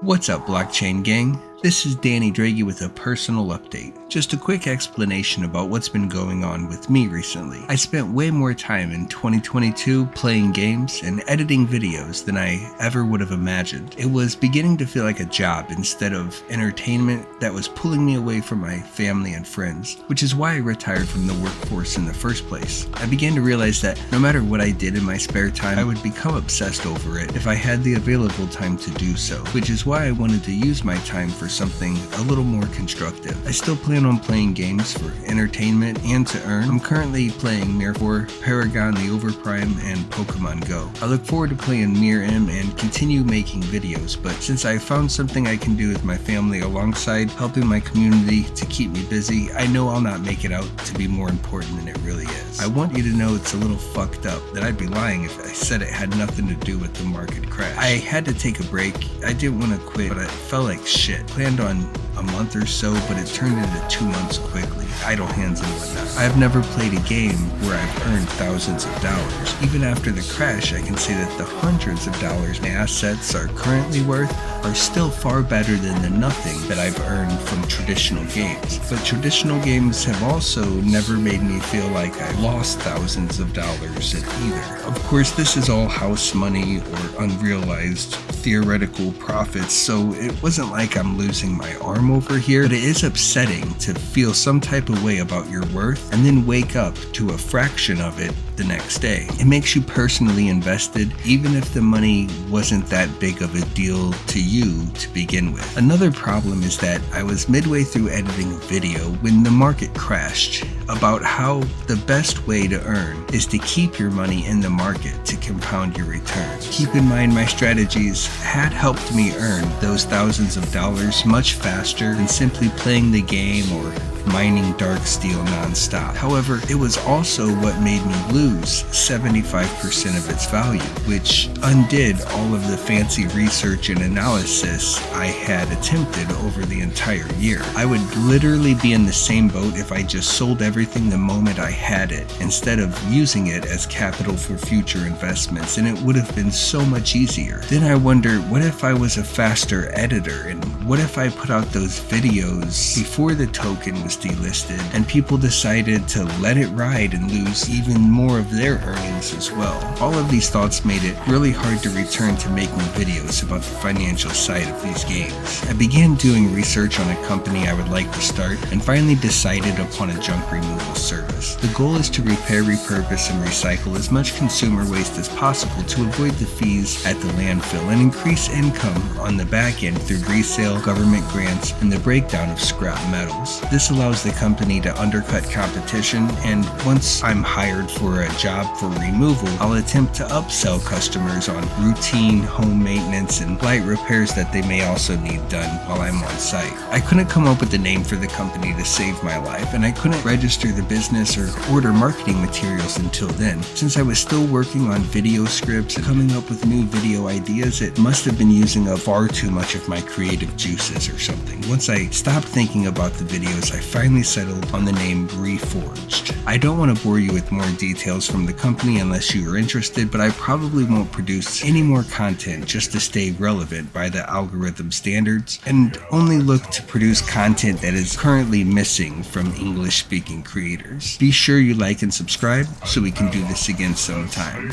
What's up, blockchain gang? This is Danny Draghi with a personal update. Just a quick explanation about what's been going on with me recently. I spent way more time in 2022 playing games and editing videos than I ever would have imagined. It was beginning to feel like a job instead of entertainment that was pulling me away from my family and friends, which is why I retired from the workforce in the first place. I began to realize that no matter what I did in my spare time, I would become obsessed over it if I had the available time to do so, which is why I wanted to use my time for something a little more constructive. I still plan on playing games for entertainment and to earn. I'm currently playing MIR M, Paragon, the Overprime, and Pokemon Go. I look forward to playing MIR M and continue making videos, but since I found something I can do with my family alongside helping my community to keep me busy, I know I'll not make it out to be more important than it really is. I want you to know it's a little fucked up that I'd be lying if I said it had nothing to do with the market crash. I had to take a break. I didn't want to quit, but it felt like shit. Planned on a month or so, but it turned into 2 months quickly. Idle hands and whatnot. I've never played a game where I've earned thousands of dollars. Even after the crash, I can say that the hundreds of dollars my assets are currently worth are still far better than the nothing that I've earned from traditional games. But traditional games have also never made me feel like I lost thousands of dollars in either. Of course, this is all house money or unrealized theoretical profits, so it wasn't like I'm losing my arm over here, but it is upsetting to feel some type of way about your worth and then wake up to a fraction of it the next day. It makes you personally invested, even if the money wasn't that big of a deal to you to begin with. Another problem is that I was midway through editing a video when the market crashed about how the best way to earn is to keep your money in the market to compound your return. Keep in mind, my strategies had helped me earn those thousands of dollars much faster than simply playing the game or mining dark steel non-stop. However, it was also what made me lose 75% of its value, which undid all of the fancy research and analysis I had attempted over the entire year. I would literally be in the same boat if I just sold everything the moment I had it, instead of using it as capital for future investments, and it would have been so much easier. Then I wonder, what if I was a faster editor, and what if I put out those videos before the token was delisted and people decided to let it ride and lose even more of their earnings as well? All of these thoughts made it really hard to return to making videos about the financial side of these games. I began doing research on a company I would like to start and finally decided upon a junk removal service. The goal is to repair, repurpose, and recycle as much consumer waste as possible to avoid the fees at the landfill and increase income on the back end through resale, government grants, and the breakdown of scrap metals. This allows the company to undercut competition, and once I'm hired for a job for removal, I'll attempt to upsell customers on routine home maintenance and light repairs that they may also need done while I'm on site. I couldn't come up with a name for the company to save my life, and I couldn't register the business or order marketing materials until then. Since I was still working on video scripts and coming up with new video ideas, it must have been using up far too much of my creative juices or something. Once I stopped thinking about the videos, I finally settled on the name Reforged. I don't want to bore you with more details from the company unless you are interested, but I probably won't produce any more content just to stay relevant by the algorithm standards, and only look to produce content that is currently missing from English-speaking creators. Be sure you like and subscribe so we can do this again sometime.